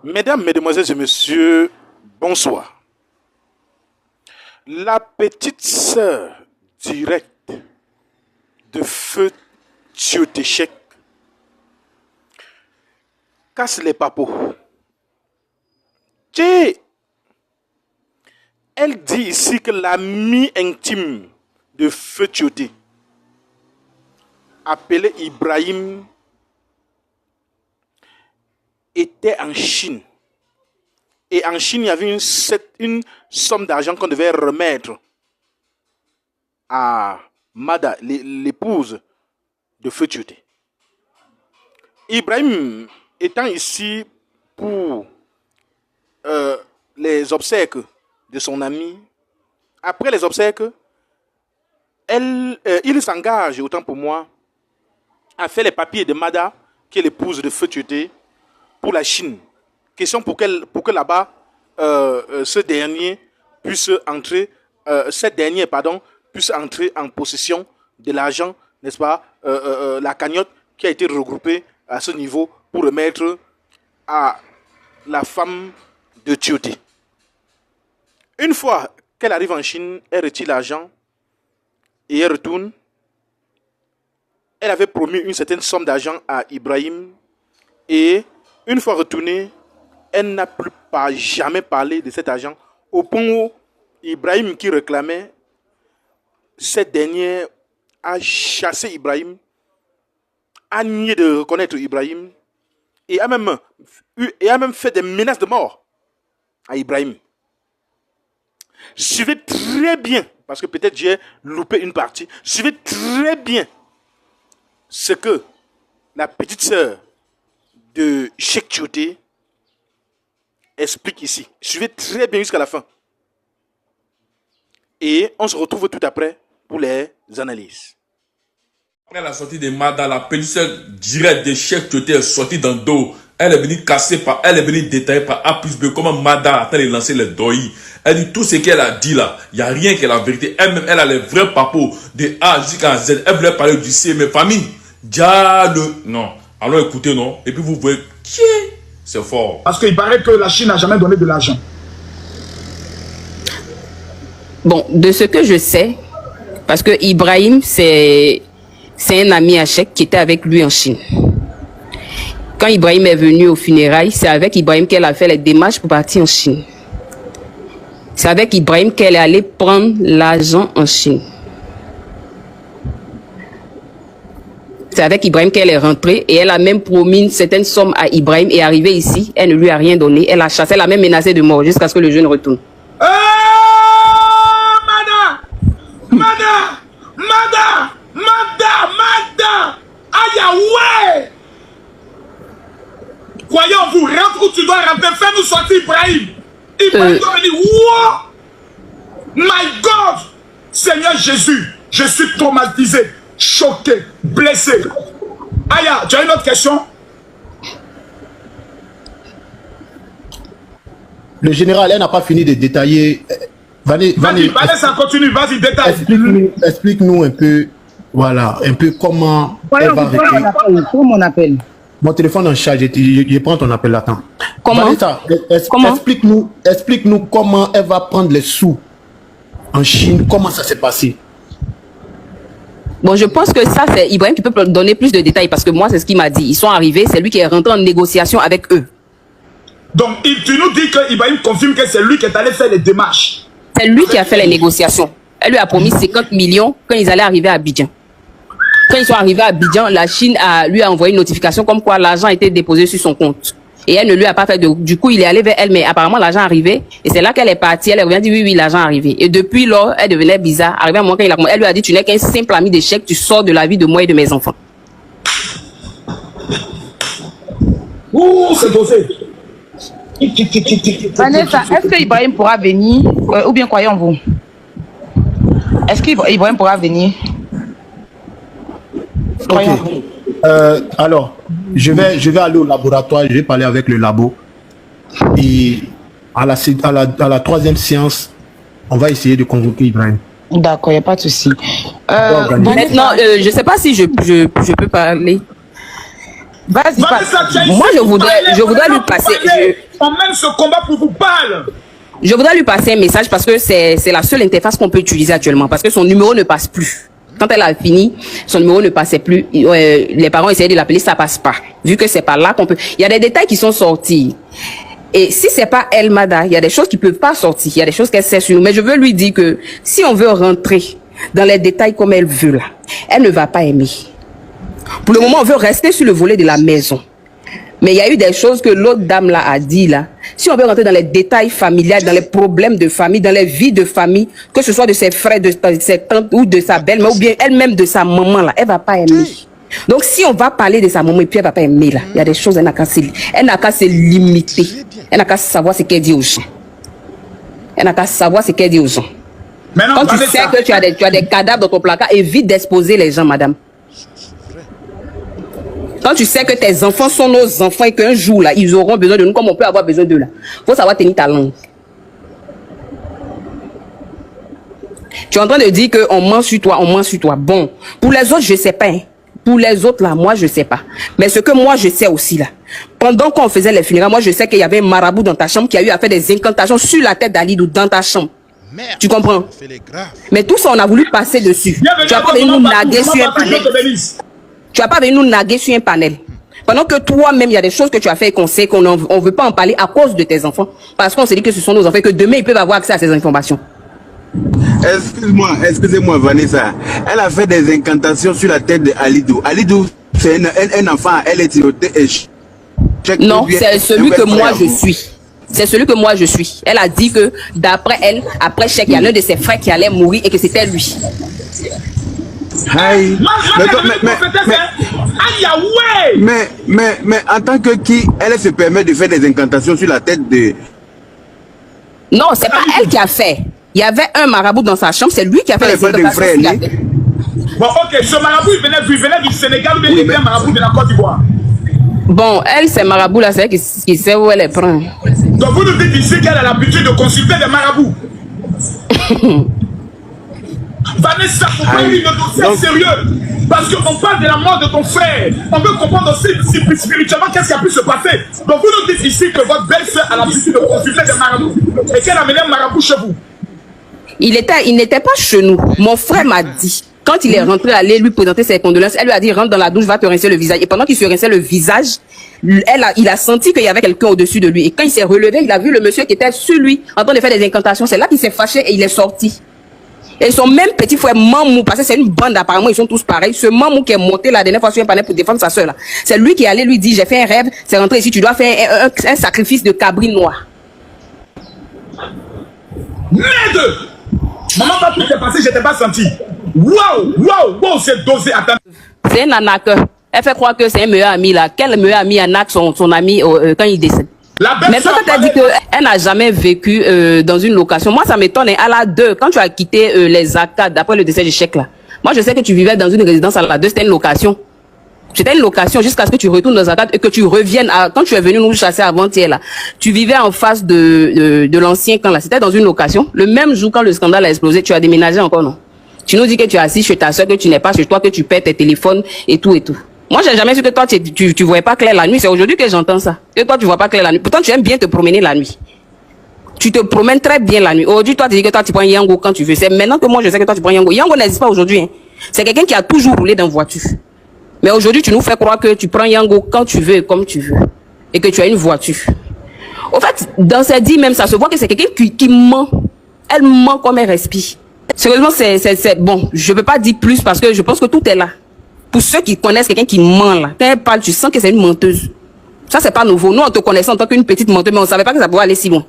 Mesdames, Mesdemoiselles et Messieurs, bonsoir. La petite sœur directe de Feu Tiotéchek casse les papos. Elle dit ici que l'ami intime de Feu Tioté, appelé Ibrahim, était en Chine. Et en Chine, il y avait une somme d'argent qu'on devait remettre à Mada, l'épouse de Feu Tioté. Ibrahim étant ici pour les obsèques de son ami, après les obsèques, il s'engage, autant pour moi, à faire les papiers de Mada, qui est l'épouse de Feu Tioté, pour la Chine. Question pour que là-bas, cette dernière puisse entrer en possession de l'argent, n'est-ce pas, la cagnotte qui a été regroupée à ce niveau pour remettre à la femme de Tioté. Une fois qu'elle arrive en Chine, elle retire l'argent et elle retourne. Elle avait promis une certaine somme d'argent à Ibrahim et une fois retournée, elle n'a plus jamais parlé de cet argent au point où Ibrahim qui réclamait, cette dernière a chassé Ibrahim, a nié de reconnaître Ibrahim et a même fait des menaces de mort à Ibrahim. Suivez très bien, parce que peut-être j'ai loupé une partie, suivez très bien ce que la petite sœur de Cheikh Tioté explique ici. Suivez très bien jusqu'à la fin. Et on se retrouve tout après pour les analyses. Après la sortie de Mada, la petite sœur directe de Cheikh Tioté est sortie dans le dos. Elle est venue elle est venue détailler par A plus B comment Mada a tenté de lancer les doigts. Elle dit tout ce qu'elle a dit là, il n'y a rien que la vérité. Elle-même, elle a les vrais papos de A jusqu'à Z. Elle voulait parler du C, mais famille, non. Alors écoutez, non. Et puis vous voyez, c'est fort. Parce qu'il paraît que la Chine n'a jamais donné de l'argent. Bon, de ce que je sais, parce que Ibrahim, c'est un ami à Cheikh qui était avec lui en Chine. Quand Ibrahim est venu aux funérailles, c'est avec Ibrahim qu'elle a fait les démarches pour partir en Chine. C'est avec Ibrahim qu'elle est allée prendre l'argent en Chine. C'est avec Ibrahim qu'elle est rentrée et elle a même promis une certaine somme à Ibrahim et arrivée ici, elle ne lui a rien donné. Elle a chassé, elle a même menacé de mort jusqu'à ce que le jeune retourne. Mada! Aïe, ouais! Croyons vous, rentre où tu dois rentrer, fais-nous sortir Ibrahim. Ibrahim doit venir. Wow! My God! Seigneur Jésus, je suis traumatisé, choqué, blessé. Aya, tu as une autre question? Le général, elle n'a pas fini de détailler. Vas-y, ça continue, vas-y, détaille. Explique-nous un peu, voilà, un peu comment elle va régler. Comment on appelle? Mon téléphone en charge, je prends ton appel, attends. Comment? Vanessa, Comment? Explique-nous comment elle va prendre les sous en Chine, comment ça s'est passé. Bon, je pense que ça, c'est Ibrahim qui peut donner plus de détails parce que moi, c'est ce qu'il m'a dit. Ils sont arrivés, c'est lui qui est rentré en négociation avec eux. Donc, tu nous dis que Ibrahim confirme que c'est lui qui est allé faire les démarches. C'est lui qui a fait les négociations. Elle lui a promis 50 millions quand ils allaient arriver à Abidjan. Quand ils sont arrivés à Abidjan, la Chine lui a envoyé une notification comme quoi l'argent a été déposé sur son compte. Et elle ne lui a pas fait du coup, il est allé vers elle, mais apparemment l'argent est arrivé. Et c'est là qu'elle est partie. Elle revient dire oui, l'argent est arrivé. Et depuis lors, elle devenait bizarre. Arrivé à un moment quand elle lui a dit, tu n'es qu'un simple ami de Cheikh, tu sors de la vie de moi et de mes enfants. Ouh, c'est dosé. Vanessa, est-ce que Ibrahim pourra venir ou bien croyons-vous? Est-ce qu'Ibrahim pourra venir? Ok. Alors, je vais aller au laboratoire, je vais parler avec le labo. Et à la troisième séance, on va essayer de convoquer Ibrahim. D'accord, il n'y a pas de souci. Maintenant, je ne sais pas si je peux parler. Vas-y, Vanessa, tu as Moi, ici je pour voudrais parler, lui pour passer. parler. On mène ce combat pour vous parler. Je voudrais lui passer un message parce que c'est la seule interface qu'on peut utiliser actuellement. Parce que son numéro ne passe plus. Quand elle a fini, son numéro ne passait plus. Les parents essayaient de l'appeler, ça passe pas. Vu que c'est pas là qu'on peut. Il y a des détails qui sont sortis. Et si c'est pas elle, Mada, il y a des choses qui peuvent pas sortir. Il y a des choses qu'elle sait sur nous. Mais je veux lui dire que si on veut rentrer dans les détails comme elle veut là, elle ne va pas aimer. Pour le moment, on veut rester sur le volet de la maison. Mais il y a eu des choses que l'autre dame là a dit là. Si on veut rentrer dans les détails familiaux, dans les problèmes de famille, dans les vies de famille, que ce soit de ses frères, de ses tantes ou de sa belle-mère ou bien elle-même de sa maman là, elle va pas aimer. Donc si on va parler de sa maman et puis elle va pas aimer là, il y a des choses elle n'a qu'à se limiter. Elle n'a qu'à savoir ce qu'elle dit aux gens. Elle n'a qu'à savoir ce qu'elle dit aux gens. Maintenant, Quand tu sais que tu as des cadavres dans ton placard, évite d'exposer les gens, madame. Quand tu sais que tes enfants sont nos enfants et qu'un jour, là, ils auront besoin de nous comme on peut avoir besoin d'eux, là. Faut savoir tenir ta langue. Tu es en train de dire qu'on ment sur toi, on ment sur toi. Bon, pour les autres, je sais pas. Hein. Pour les autres, là, moi, je sais pas. Mais ce que moi, je sais aussi, là, pendant qu'on faisait les funérailles, moi, je sais qu'il y avait un marabout dans ta chambre qui a eu à faire des incantations sur la tête d'Alidou dans ta chambre. Merde, tu comprends? Mais tout ça, on a voulu passer dessus. Tu as pas venu nous naguer sur un panel. Tu as pas venu nous naguer sur un panel. Pendant que toi-même, il y a des choses que tu as fait et qu'on sait qu'on ne veut pas en parler à cause de tes enfants. Parce qu'on s'est dit que ce sont nos enfants et que demain, ils peuvent avoir accès à ces informations. Excusez-moi, Vanessa. Elle a fait des incantations sur la tête d'Alidou. Alidou, c'est un enfant, elle est non, c'est celui que moi je suis. C'est celui que moi je suis. Elle a dit que d'après elle, après Cheikh, il y a l'un de ses frères qui allait mourir et que c'était lui. Mais en tant que qui, elle se permet de faire des incantations sur la tête de... Non, c'est pas elle qui a fait. Il y avait un marabout dans sa chambre, c'est lui qui a fait les incantations. Bon, ok, ce marabout, il venait du Sénégal ou bien il était un marabout de la Côte d'Ivoire? Bon, elle, c'est marabout là, c'est elle qui sait où elle les prend. Donc vous nous dites ici qu'elle a l'habitude de consulter des marabouts. Vanessa, faut pas une dossier sérieux. Parce qu'on parle de la mort de ton frère. On veut comprendre aussi spirituellement qu'est-ce qui a pu se passer. Donc vous nous dites ici que votre belle-sœur a l'habitude de consulter des marabouts. Et qu'elle a amené un marabout chez vous. Il n'était pas chez nous. Mon frère m'a dit. Quand il est rentré, aller lui présenter ses condoléances, elle lui a dit rentre dans la douche, va te rincer le visage. Et pendant qu'il se rinçait le visage, il a senti qu'il y avait quelqu'un au-dessus de lui. Et quand il s'est relevé, il a vu le monsieur qui était sur lui en train de faire des incantations. C'est là qu'il s'est fâché et il est sorti. Et son même petit frère Mamou, parce que c'est une bande apparemment, ils sont tous pareils. Ce Mamou qui est monté la dernière fois sur un panel pour défendre sa soeur là, c'est lui qui est allé lui dire j'ai fait un rêve, c'est rentré ici, tu dois faire un sacrifice de cabri noir. Merde! Maman, quand tout s'est passé, je t'ai pas senti. Waouh, c'est dosé. Attends. C'est un anaque. Elle fait croire que c'est un meilleur ami là. Quel meilleur ami anaque son ami quand il décède? Mais quand tu as dit qu'elle n'a jamais vécu dans une location, moi ça m'étonne. À la 2, quand tu as quitté les ACAD après le décès de Cheikh là, moi je sais que tu vivais dans une résidence à la 2, c'était une location. C'était une location jusqu'à ce que tu retournes dans ACAD et que tu reviennes. Quand tu es venu nous chasser avant-hier là, tu vivais en face de l'ancien camp là. C'était dans une location. Le même jour quand le scandale a explosé, tu as déménagé encore non? Tu nous dis que tu es assis chez ta soeur, que tu n'es pas chez toi, que tu perds tes téléphones et tout et tout. Moi, j'ai jamais su que toi, tu voyais pas clair la nuit. C'est aujourd'hui que j'entends ça. Que toi, tu vois pas clair la nuit. Pourtant, tu aimes bien te promener la nuit. Tu te promènes très bien la nuit. Aujourd'hui, toi, tu dis que toi, tu prends Yango quand tu veux. C'est maintenant que moi, je sais que toi, tu prends Yango. Yango n'existe pas aujourd'hui. Hein. C'est quelqu'un qui a toujours roulé dans voiture. Mais aujourd'hui, tu nous fais croire que tu prends Yango quand tu veux et comme tu veux. Et que tu as une voiture. Au fait, dans ses dits même, ça se voit que c'est quelqu'un qui ment. Elle ment comme elle respire. Sérieusement, c'est bon. Je peux pas dire plus parce que je pense que tout est là. Pour ceux qui connaissent quelqu'un qui ment là, quand elle parle, tu sens que c'est une menteuse. Ça, c'est pas nouveau. Nous, on te connaissait en tant qu'une petite menteuse, mais on savait pas que ça pouvait aller si loin.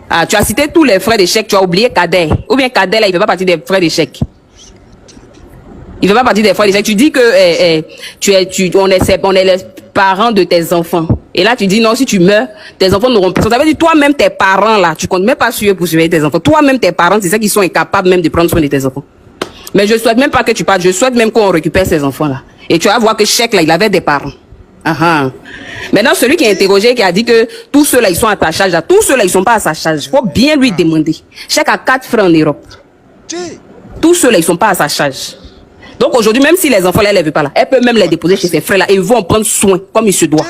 Ah, tu as cité tous les frères d'échecs, tu as oublié Kader. Ou bien Kader, là, il fait pas partie des frères d'échecs. Il fait pas partie des frères d'échecs. Tu dis que on est les parents de tes enfants. Et là, tu dis non, si tu meurs, tes enfants n'auront pas. Ça veut dire toi-même, tes parents là, tu comptes même pas sur eux pour surveiller tes enfants. Toi-même, tes parents, c'est ceux qui sont incapables même de prendre soin de tes enfants. Mais je souhaite même pas que tu partes, je souhaite même qu'on récupère ces enfants-là. Et tu vas voir que Cheikh, là, il avait des parents. Maintenant, celui qui est interrogé, qui a dit que tous ceux-là, ils sont à ta charge, là, tous ceux-là, ils sont pas à sa charge. Faut bien lui demander. Cheikh a 4 frères en Europe. Tous ceux-là, ils sont pas à sa charge. Donc aujourd'hui, même si les enfants là, elle ne veut pas là, elle peut même les déposer chez ses frères là et ils vont en prendre soin comme il se doit.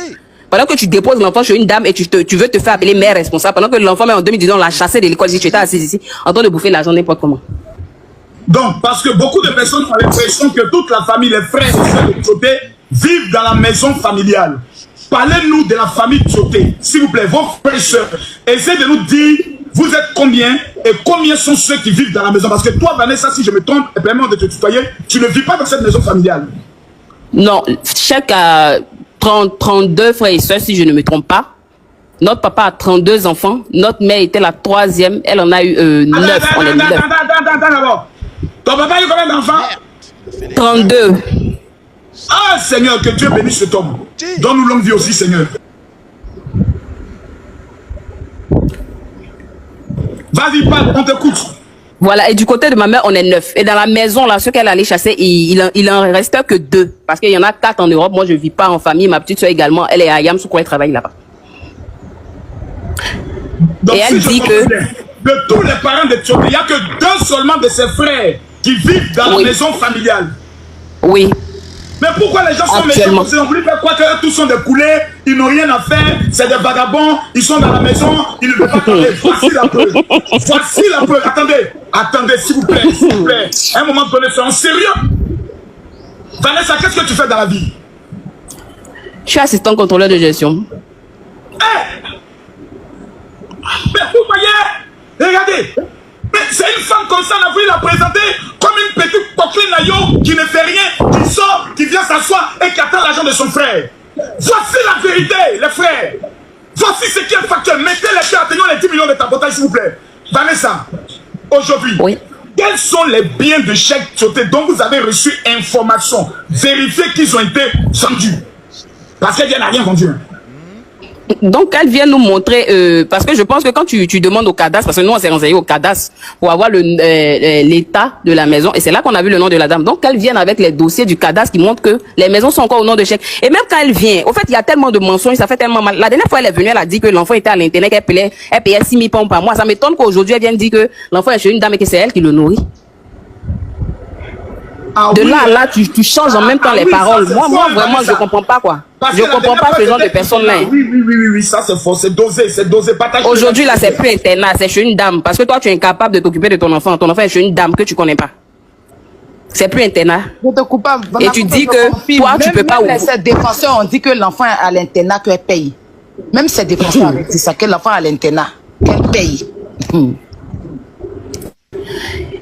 Pendant que tu déposes l'enfant chez une dame et tu veux te faire appeler mère responsable, pendant que l'enfant, même en 2019, on l'a chassé de l'école, si tu étais assis ici, en train de bouffer l'argent n'importe comment. Donc, parce que beaucoup de personnes ont l'impression que toute la famille, les frères et sœurs de Tioté, vivent dans la maison familiale. Parlez-nous de la famille Tioté, s'il vous plaît, vos frères et sœurs. Essayez de nous dire, vous êtes combien et combien sont ceux qui vivent dans la maison. Parce que toi, Vanessa, si je me trompe, et permets de te tutoyer, tu ne vis pas dans cette maison familiale. Non, chaque 32 frères et sœurs, si je ne me trompe pas. Notre papa a 32 enfants. Notre mère était la 3e. Elle en a eu 9. Attends d'abord. Ton papa a eu combien d'enfants? 32. Ah, Seigneur, que Dieu bénisse cet homme. Donne-nous longue vie aussi, Seigneur. Vas-y, parle, on t'écoute. Voilà, et du côté de ma mère, on est 9. Et dans la maison, là, ceux qu'elle allait chasser, il en restait que 2. Parce qu'il y en a 4 en Europe. Moi, je ne vis pas en famille. Ma petite soeur également, elle est à Yamsoukou, elle travaille là-bas. Donc, et elle dit que... de tous les parents de Tioté, il n'y a que 2 seulement de ses frères qui vivent dans la maison familiale. Oui. Mais pourquoi les gens sont méchants? Ils ont voulu faire quoi, que tous sont des poulets, ils n'ont rien à faire, c'est des vagabonds, ils sont dans la maison, ils ne veulent pas parler. Voici la preuve. Voici la preuve. Attendez, s'il vous plaît, s'il vous plaît. À un moment donné, c'est en sérieux. Vanessa, qu'est-ce que tu fais dans la vie? Je suis assistant contrôleur de gestion. Mais vous voyez, regardez, mais c'est une femme comme ça, on a voulu la présenter comme une petite coqueline naïo qui ne fait rien, qui sort, qui vient s'asseoir et qui attend l'argent de son frère. Voici la vérité, les frères. Voici ce qui est factuel. Mettez les pieds, atteignons les 10 millions de tapotage, s'il vous plaît. Vanessa, aujourd'hui, quels sont les biens de Cheikh Tioté dont vous avez reçu information, vérifiez qu'ils ont été vendus? Parce qu'elle n'a rien vendu. Donc, elle vient nous montrer, parce que je pense que quand tu demandes au cadastre, parce que nous, on s'est renseigné au cadastre pour avoir l'état de la maison, et c'est là qu'on a vu le nom de la dame. Donc, qu'elle vienne avec les dossiers du cadastre qui montrent que les maisons sont encore au nom de Cheikh. Et même quand elle vient, au fait, il y a tellement de mensonges, ça fait tellement mal. La dernière fois, elle est venue, elle a dit que l'enfant était à l'internat, qu'elle payait 6 000 pounds par mois. Ça m'étonne qu'aujourd'hui, elle vienne dire que l'enfant est chez une dame et que c'est elle qui le nourrit. De là à là, tu changes en même temps les paroles. Moi, vraiment, je ne comprends pas quoi. Je ne comprends pas ce genre de personnes-là. Oui, ça c'est faux, c'est dosé, Aujourd'hui, là, c'est plus internat, c'est chez une dame. Parce que toi, tu es incapable de t'occuper de ton enfant. Ton enfant est chez une dame que tu ne connais pas. C'est plus internat. Et tu dis que toi, tu ne peux pas ouvrir. Ces défenseurs ont dit que l'enfant est à l'internat, qu'elle paye. Même ces défenseurs ont dit ça, que l'enfant est à l'internat, qu'elle paye.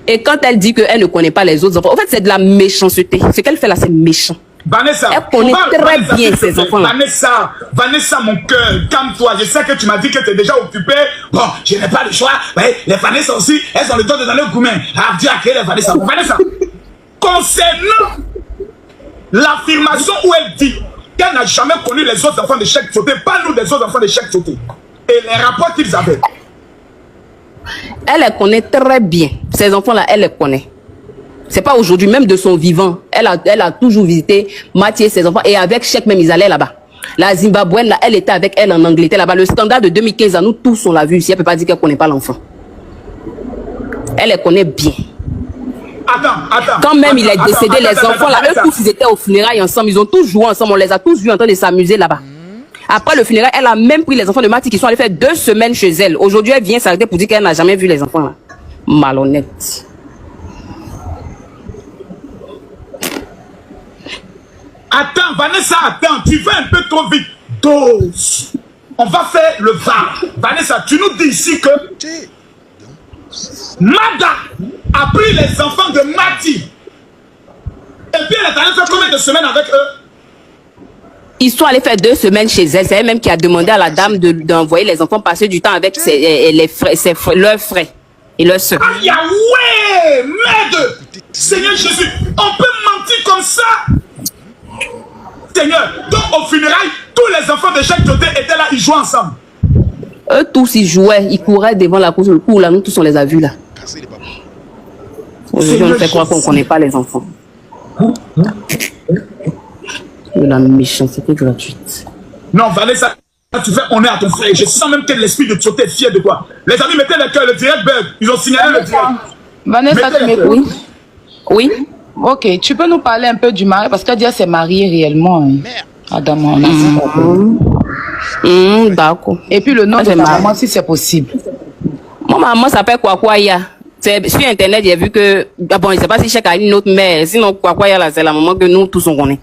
Et quand elle dit qu'elle ne connaît pas les autres enfants, en fait, c'est de la méchanceté. Ce qu'elle fait là, c'est méchant. Vanessa, elle connaît très bien ces enfants-là. Vanessa, mon cœur, calme-toi. Je sais que tu m'as dit que tu es déjà occupée. Bon, je n'ai pas le choix. Ouais, les Vanessa aussi, elles ont le temps de donner au gourmet. Ah, Dieu, à quelle est Vanessa? Vanessa, concernant l'affirmation où elle dit qu'elle n'a jamais connu les autres enfants de Cheikh Tioté, parle-nous des autres enfants de Cheikh Tioté et les rapports qu'ils avaient. Elle les connaît très bien. Ces enfants-là, elle les connaît. C'est pas aujourd'hui, même de son vivant. Elle a toujours visité Mathieu et ses enfants. Et avec Cheikh même, ils allaient là-bas. La Zimbabwéenne, là, elle était avec elle en Angleterre là-bas. Le standard de 2015, à nous tous, on l'a vu ici. Elle ne peut pas dire qu'elle ne connaît pas l'enfant. Elle les connaît bien. Quand même il est décédé, les enfants là, eux tous, ils étaient au funérailles ensemble. Ils ont tous joué ensemble. On les a tous vus en train de s'amuser là-bas. Après le funérail, elle a même pris les enfants de Mathieu qui sont allés faire 2 semaines chez elle. Aujourd'hui, elle vient s'arrêter pour dire qu'elle n'a jamais vu les enfants là. Malhonnête. Attends, Vanessa, attends, tu vas un peu trop vite. Dose. On va faire le VAR. Vanessa, tu nous dis ici que Mada a pris les enfants de Mathieu. Et puis elle est allée faire combien de semaines avec eux? Ils sont allés faire 2 semaines chez elle. C'est elle-même qui a demandé à la dame d'envoyer les enfants passer du temps avec leurs frères et leurs soeurs. Ah, Yahweh, merde! Seigneur Jésus, on peut mentir comme ça? Seigneur, donc au funérail, tous les enfants de Cheikh Tioté étaient là, ils jouaient ensemble. Eux tous, ils jouaient, ils couraient devant la cour là. Nous tous, on les a vus là. Aujourd'hui, on nous fait croire qu'on ne connaît pas les enfants. De la méchanceté gratuite. Non, Vanessa, tu fais honneur à ton frère. Je sens même que l'esprit de Tioté est fier de toi. Les amis, mettez le cœur, le direct bug. Ils ont signalé le direct. Vanessa, tu m'écoutes? Oui. Ok, tu peux nous parler un peu du mari parce qu'elle dit qu'elle s'est mariée réellement. Hein. Adama, d'accord. Et puis le nom de c'est ta marrant. maman, si c'est possible. Mon maman s'appelle Kwakwaya. Sur internet, j'ai vu que, bon, je ne sais pas si chaque a une autre mère, sinon Kwakwaya là, c'est la maman que nous tous on connaît.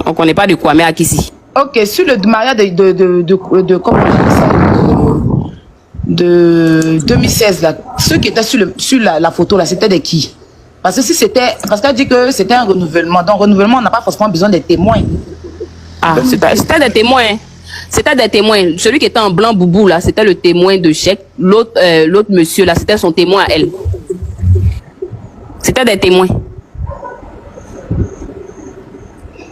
On ne connaît pas de Kwame Akisi. Ok, sur le mariage de comment on dit ça, de 2016 là, ceux qui étaient sur la photo là, c'était de qui? Parce que si c'était, parce qu'elle dit que c'était un renouvellement. Donc renouvellement, on n'a pas forcément besoin des témoins. Ah, c'était des témoins. C'était des témoins. Celui qui était en blanc boubou là, c'était le témoin de chèque. L'autre monsieur là, c'était son témoin à elle. C'était des témoins.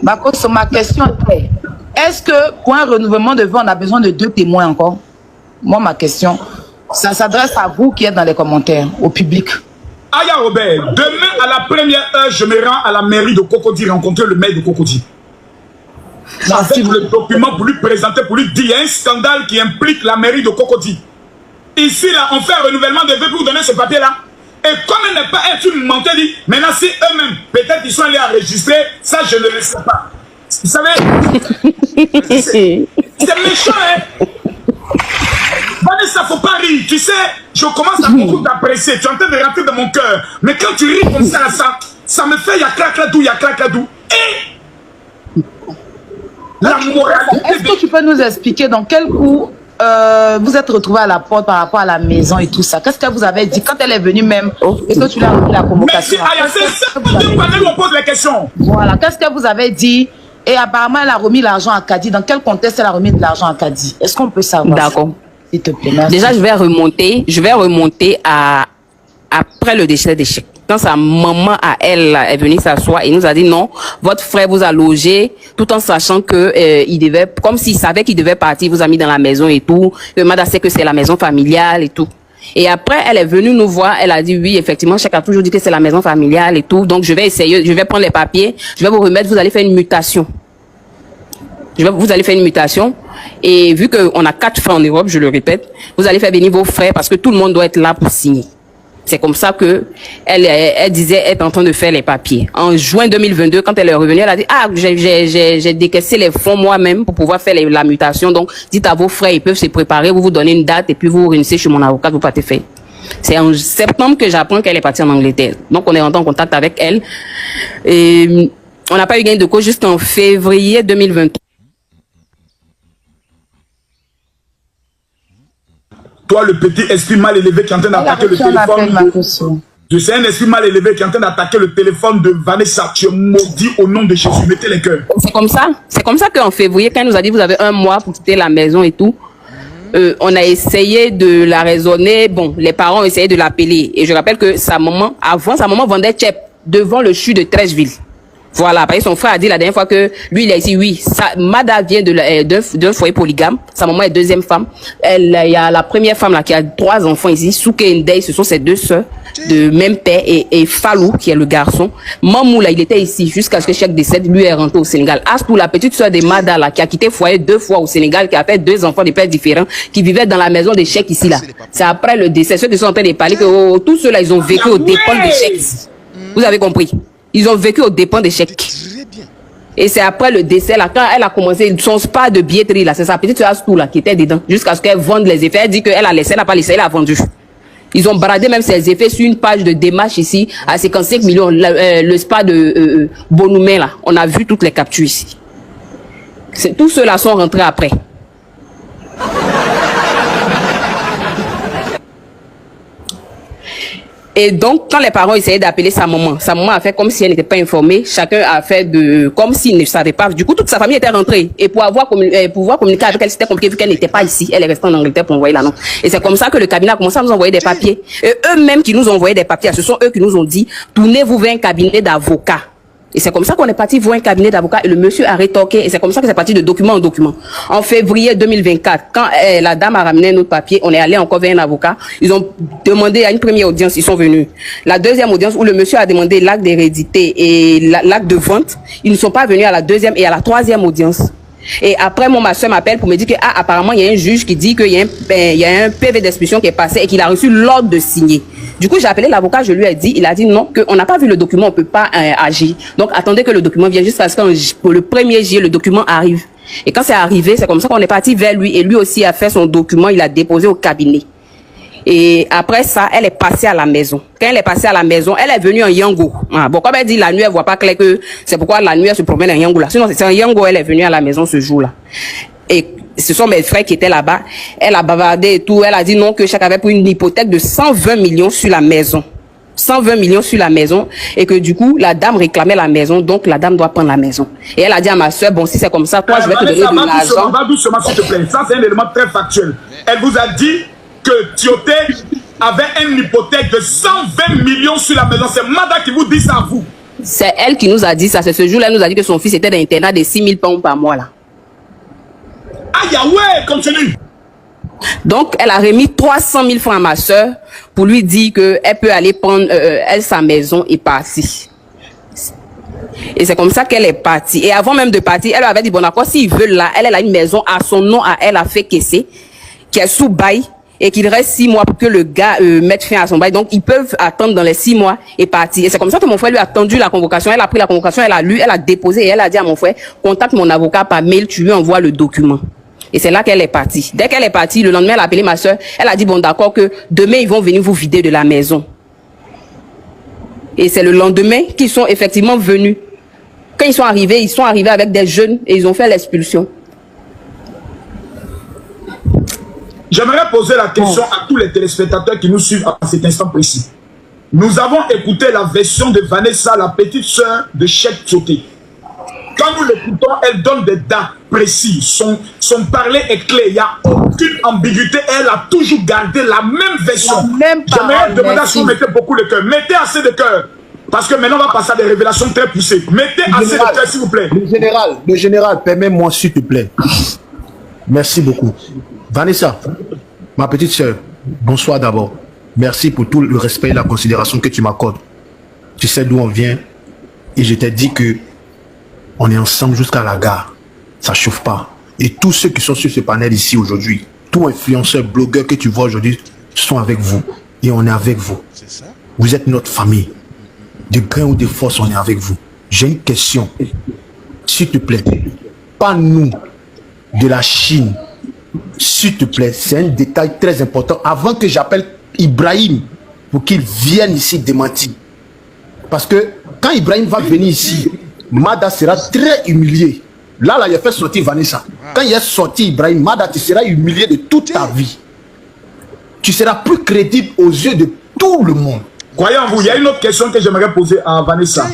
Ma question est, est-ce que pour un renouvellement de vœux, on a besoin de 2 témoins encore? Moi, ma question, ça s'adresse à vous qui êtes dans les commentaires, au public. Aya Robert, demain à la première heure, je me rends à la mairie de Cocody rencontrer le maire de Cocody. Avec le document pour lui présenter, pour lui dire, il y a un scandale qui implique la mairie de Cocody. Ici, là, on fait un renouvellement de vœux pour vous donner ce papier-là. Et comme elle n'est pas une mentée, dit, maintenant, si eux-mêmes, peut-être ils sont allés enregistrer, ça, je ne le sais pas. Vous savez, c'est méchant, hein? Vanessa, faut pas rire. Tu sais, je commence à beaucoup t'apprécier. Tu es en train de rentrer dans mon cœur. Mais quand tu ris comme ça, ça me fait, il y a clac-la-dou, il y a clac-la-dou. Et la moralité. Est-ce que tu peux nous expliquer dans quel coup vous êtes retrouvé à la porte par rapport à la maison et tout ça? Qu'est-ce que vous avez dit quand elle est venue même? Est-ce que tu lui as remis la convocation? Merci, Aya, c'est ça que on pose les questions. Voilà, qu'est-ce que vous avez dit? Et apparemment, elle a remis l'argent à Kadi. Dans quel contexte elle a remis de l'argent à Kadi? Est-ce qu'on peut savoir? D'accord. S'il te plaît, merci. Déjà, je vais remonter à après le décès des chèques. Quand sa maman à elle est venue s'asseoir et nous a dit non, votre frère vous a logé, tout en sachant que il devait, comme s'il savait qu'il devait partir, vous a mis dans la maison et tout. Que Mada sait que c'est la maison familiale et tout. Et après, elle est venue nous voir, elle a dit oui, effectivement, chèque a toujours dit que c'est la maison familiale et tout. Donc je vais essayer, je vais prendre les papiers, je vais vous remettre, vous allez faire une mutation. Vous allez faire une mutation. Et vu qu'on a 4 frères en Europe, je le répète, vous allez faire venir vos frères parce que tout le monde doit être là pour signer. C'est comme ça que elle disait être en train de faire les papiers. En juin 2022, quand elle est revenue, elle a dit ah j'ai décaissé les fonds moi-même pour pouvoir faire la mutation. Donc dites à vos frères, ils peuvent se préparer, vous donnez une date et puis vous réunissez chez mon avocat, vous partez faire. C'est en septembre que j'apprends qu'elle est partie en Angleterre. Donc on est rentré en contact avec elle. Et on n'a pas eu gain de cause jusqu'en février 2023. Toi, le petit esprit mal élevé qui est en train d'attaquer le téléphone. C'est un esprit mal élevé qui est en train d'attaquer le téléphone de Vanessa. Tu es maudit au nom de Jésus. Mettez les cœurs. C'est comme ça. C'est comme ça qu'en février, quand elle nous a dit vous avez 1 mois pour quitter la maison et tout, on a essayé de la raisonner. Bon, les parents ont essayé de l'appeler. Et je rappelle que sa maman vendait tchèp devant le CHU de Trècheville. Voilà, parce que son frère a dit la dernière fois que lui, il a dit oui, Mada vient d'un foyer polygame. Sa maman est 2e femme. Il y a la première femme là qui a 3 enfants ici. Souke et Ndei, ce sont ses 2 sœurs de même père et Falou qui est le garçon. Mamou là, il était ici jusqu'à ce que Cheikh décède. Lui est rentré au Sénégal. Astou, la petite sœur de Mada là qui a quitté foyer 2 fois au Sénégal, qui a fait 2 enfants de pères différents, qui vivaient dans la maison de Cheikh ici là. C'est après le décès. Ceux qui sont en train de parler que tous ceux-là, ils ont vécu aux dépens de Cheikh. Vous avez compris? Ils ont vécu aux dépens des chèques. Et c'est après le décès, là, quand elle a commencé son spa de billetterie, là, c'est sa petite soeur Astou, là, qui était dedans, jusqu'à ce qu'elle vende les effets. Elle dit qu'elle a laissé, elle n'a pas laissé, elle a vendu. Ils ont bradé même ses effets sur une page de démarche ici, à 55 millions, le spa de Bonoumé, là. On a vu toutes les captures ici. Tous ceux-là sont rentrés après. Et donc, quand les parents essayaient d'appeler sa maman a fait comme si elle n'était pas informée. Chacun a fait comme s'il ne savait pas. Du coup, toute sa famille était rentrée. Et pour pouvoir communiquer avec elle, c'était compliqué vu qu'elle n'était pas ici. Elle est restée en Angleterre pour envoyer l'annonce. Et c'est comme ça que le cabinet a commencé à nous envoyer des papiers. Et eux-mêmes qui nous envoyaient des papiers, ce sont eux qui nous ont dit, tournez-vous vers un cabinet d'avocats. Et c'est comme ça qu'on est parti voir un cabinet d'avocats et le monsieur a rétorqué. Et c'est comme ça que c'est parti de document en document. En février 2024, quand la dame a ramené notre papier, on est allé encore vers un avocat. Ils ont demandé à une première audience, ils sont venus. La deuxième audience où le monsieur a demandé l'acte d'hérédité et l'acte de vente, ils ne sont pas venus à la deuxième et à la troisième audience. Et après, ma soeur m'appelle pour me dire que apparemment, il y a un juge qui dit qu'il y a un PV d'expulsion qui est passé et qu'il a reçu l'ordre de signer. Du coup, j'ai appelé l'avocat, je lui ai dit, il a dit non, qu'on n'a pas vu le document, on ne peut pas agir. Donc, attendez que le document vienne juste parce que pour le 1er juillet, le document arrive. Et quand c'est arrivé, c'est comme ça qu'on est parti vers lui. Et lui aussi a fait son document, il a déposé au cabinet. Et après ça, elle est passée à la maison. Quand elle est passée à la maison, elle est venue en Yango. Bon, comme elle dit la nuit, elle voit pas clair que c'est pourquoi la nuit, elle se promène en Yango là. Sinon, c'est en Yango, elle est venue à la maison ce jour-là. Et ce sont mes frères qui étaient là-bas. Elle a bavardé et tout. Elle a dit non, que chaque avait pris une hypothèque de 120 millions sur la maison. 120 millions sur la maison. Et que du coup, la dame réclamait la maison. Donc, la dame doit prendre la maison. Et elle a dit à ma soeur, bon, si c'est comme ça, toi, je vais te donner de l'argent. Va doucement, s'il te plaît. Ça, c'est un élément très factuel. Elle vous a dit que Tioté avait une hypothèque de 120 millions sur la maison. C'est Mada qui vous dit ça à vous. C'est elle qui nous a dit ça. C'est ce jour-là, elle nous a dit que son fils était dans l'internat de 6 000 pounds par mois, là. Aïe, ouais, continue. Donc, elle a remis 300 000 francs à ma soeur pour lui dire qu'elle peut aller prendre elle, sa maison et partir. Et c'est comme ça qu'elle est partie. Et avant même de partir, elle avait dit, bon d'accord, s'ils veulent là, elle a une maison à son nom, à elle a fait caisser, qui est sous bail, et qu'il reste 6 mois pour que le gars mette fin à son bail. Donc, ils peuvent attendre dans les 6 mois et partir. Et c'est comme ça que mon frère lui a tendu la convocation. Elle a pris la convocation, elle a lu, elle a déposé et elle a dit à mon frère, contacte mon avocat par mail, tu lui envoies le document. Et c'est là qu'elle est partie. Dès qu'elle est partie, le lendemain, elle a appelé ma soeur. Elle a dit, bon d'accord, que demain, ils vont venir vous vider de la maison. Et c'est le lendemain qu'ils sont effectivement venus. Quand ils sont arrivés avec des jeunes et ils ont fait l'expulsion. J'aimerais poser la question à tous les téléspectateurs qui nous suivent à cet instant précis. Nous avons écouté la version de Vanessa, la petite sœur de Cheikh Tioté. Quand nous l'écoutons, elle donne des dates précises. Son parler est clair. Il n'y a aucune ambiguïté. Elle a toujours gardé la même version. J'aimerais demander si vous mettez beaucoup de cœur. Mettez assez de cœur. Parce que maintenant, on va passer à des révélations très poussées. Mettez assez de cœur, s'il vous plaît. Le général, permets-moi, s'il te plaît. Merci beaucoup. Vanessa, ma petite sœur, bonsoir d'abord. Merci pour tout le respect et la considération que tu m'accordes. Tu sais d'où on vient et je t'ai dit que on est ensemble jusqu'à la gare. Ça chauffe pas. Et tous ceux qui sont sur ce panel ici aujourd'hui, tous influenceurs, blogueurs que tu vois aujourd'hui, sont avec vous. Et on est avec vous. Vous êtes notre famille. De grain ou de force, on est avec vous. J'ai une question. S'il te plaît, pas nous de la Chine. S'il te plaît, c'est un détail très important. Avant que j'appelle Ibrahim pour qu'il vienne ici démentir. Parce que quand Ibrahim va venir ici, Mada sera très humilié. Là, il a fait sortir Vanessa. Quand il est sorti Ibrahim, Mada, tu seras humilié de toute ta vie. Tu seras plus crédible aux yeux de tout le monde. Croyez en vous, il y a une autre question que j'aimerais poser à Vanessa.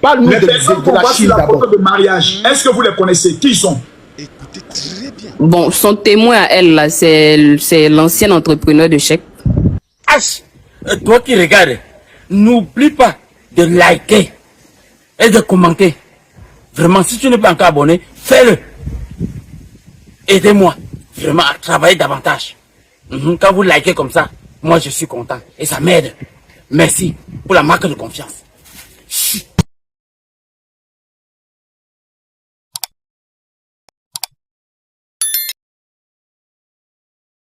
Parle-nous les personnes qu'on voit sur la photo de mariage, est-ce que vous les connaissez? Qui ils sont? Écoutez très bien. Bon, son témoin à elle, là, c'est l'ancien entrepreneur de Cheikh. H, toi qui regardes, n'oublie pas de liker et de commenter. Vraiment, si tu n'es pas encore abonné, fais-le. Aidez-moi vraiment à travailler davantage. Quand vous likez comme ça, moi je suis content et ça m'aide. Merci pour la marque de confiance.